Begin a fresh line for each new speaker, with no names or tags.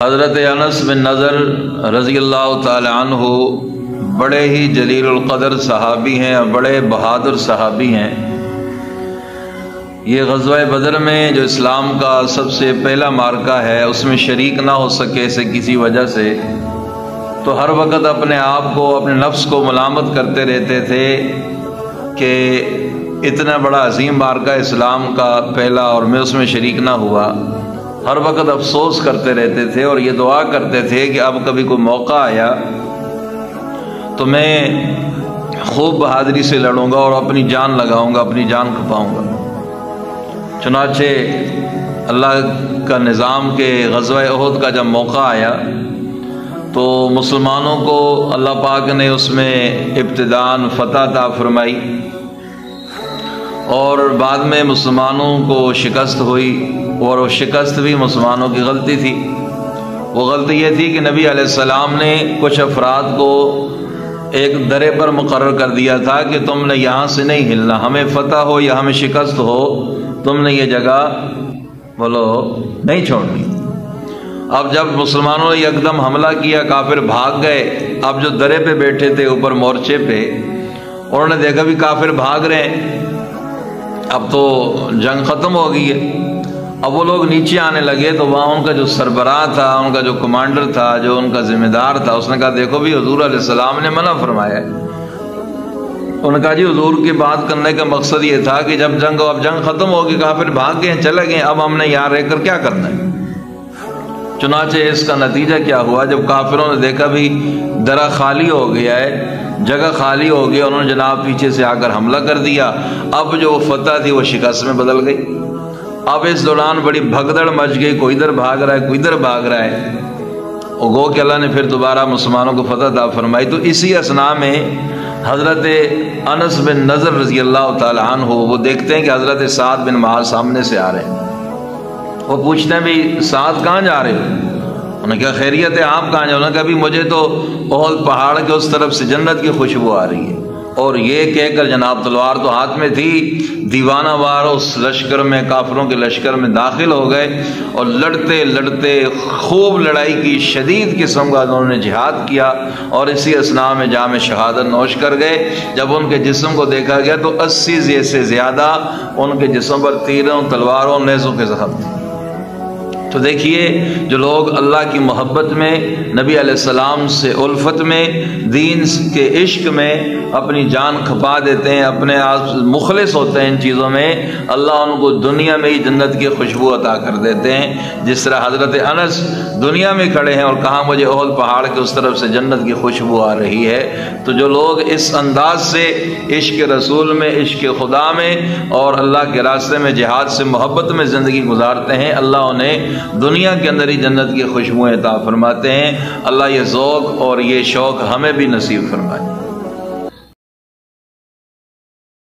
حضرت انس بن نضر رضی اللہ تعالی عنہ بڑے ہی جلیل القدر صحابی ہیں اور بڑے بہادر صحابی ہیں۔ یہ غزوہ بدر میں جو اسلام کا سب سے پہلا معرکہ ہے اس میں شریک نہ ہو سکے سے کسی وجہ سے، تو ہر وقت اپنے آپ کو اپنے نفس کو ملامت کرتے رہتے تھے کہ اتنا بڑا عظیم معرکہ اسلام کا پہلا اور میں اس میں شریک نہ ہوا۔ ہر وقت افسوس کرتے رہتے تھے اور یہ دعا کرتے تھے کہ اب کبھی کوئی موقع آیا تو میں خوب بہادری سے لڑوں گا اور اپنی جان لگاؤں گا، اپنی جان کھپاؤں گا۔ چنانچہ اللہ کا نظام کے غزوہ احد کا جب موقع آیا تو مسلمانوں کو اللہ پاک نے اس میں ابتداءً فتح عطا فرمائی اور بعد میں مسلمانوں کو شکست ہوئی، اور وہ شکست بھی مسلمانوں کی غلطی تھی۔ وہ غلطی یہ تھی کہ نبی علیہ السلام نے کچھ افراد کو ایک درے پر مقرر کر دیا تھا کہ تم نے یہاں سے نہیں ہلنا، ہمیں فتح ہو یا ہمیں شکست ہو، تم نے یہ جگہ نہیں چھوڑنی۔ اب جب مسلمانوں نے یکدم حملہ کیا، کافر بھاگ گئے۔ اب جو درے پہ بیٹھے تھے اوپر مورچے پہ، انہوں نے دیکھا بھی کافر بھاگ رہے ہیں، اب تو جنگ ختم ہو گئی ہے۔ اب وہ لوگ نیچے آنے لگے تو وہاں ان کا جو سربراہ تھا، ان کا جو کمانڈر تھا، جو ان کا ذمہ دار تھا، اس نے کہا دیکھو بھی حضور علیہ السلام نے منع فرمایا ہے۔ انہوں نے کہا جی حضور کی بات کرنے کا مقصد یہ تھا کہ جب جنگ ختم ہوگی، کافر بھاگ گئے چلے گئے، اب ہم نے یہاں رہ کر کیا کرنا ہے۔ چنانچہ اس کا نتیجہ کیا ہوا، جب کافروں نے دیکھا بھی درہ خالی ہو گیا ہے، جگہ خالی ہو گئی، انہوں نے جناب پیچھے سے آ کر حملہ کر دیا۔ اب جو فتح تھی وہ شکست میں بدل گئی۔ اب اس دوران بڑی بھگدڑ مچ گئی، کوئی ادھر بھاگ رہا ہے، کوئی ادھر بھاگ رہا ہے، اور گو کہ اللہ نے پھر دوبارہ مسلمانوں کو فتح عطا فرمائی۔ تو اسی اثناء میں حضرت انس بن نضر رضی اللہ تعالی عنہ وہ دیکھتے ہیں کہ حضرت سعد بن معاذ سامنے سے آ رہے ہیں۔ وہ پوچھتے ہیں بھی سعد کہاں جا رہے ہو؟ انہوں نے کہا خیریت ہے، آپ کہاں جا رہے؟ انہوں نے کہا بھی مجھے تو احد پہاڑ کے اس طرف سے جنت کی خوشبو آ رہی ہے۔ اور یہ کہہ کر جناب تلوار تو ہاتھ میں تھی، دیوانہ وار اس لشکر میں، کافروں کے لشکر میں داخل ہو گئے اور لڑتے لڑتے خوب لڑائی کی، شدید قسم کا انہوں نے جہاد کیا، اور اسی اثناء میں جام شہادت نوش کر گئے۔ جب ان کے جسم کو دیکھا گیا تو 80 سے زیادہ ان کے جسم پر تیروں، تلواروں، نیزوں کے زخم تھے۔ تو دیکھیے جو لوگ اللہ کی محبت میں، نبی علیہ السلام سے الفت میں، دین کے عشق میں اپنی جان کھپا دیتے ہیں، اپنے آپ مخلص ہوتے ہیں ان چیزوں میں، اللہ ان کو دنیا میں ہی جنت کی خوشبو عطا کر دیتے ہیں۔ جس طرح حضرت انس دنیا میں کھڑے ہیں اور کہاں مجھے احد پہاڑ کے اس طرف سے جنت کی خوشبو آ رہی ہے۔ تو جو لوگ اس انداز سے عشق رسول میں، عشق خدا میں اور اللہ کے راستے میں جہاد سے محبت میں زندگی گزارتے ہیں، اللہ انہیں دنیا کے اندر ہی جنت کی خوشبوئیں عطا فرماتے ہیں۔ اللہ یہ ذوق اور یہ شوق ہمیں بھی نصیب فرمائے۔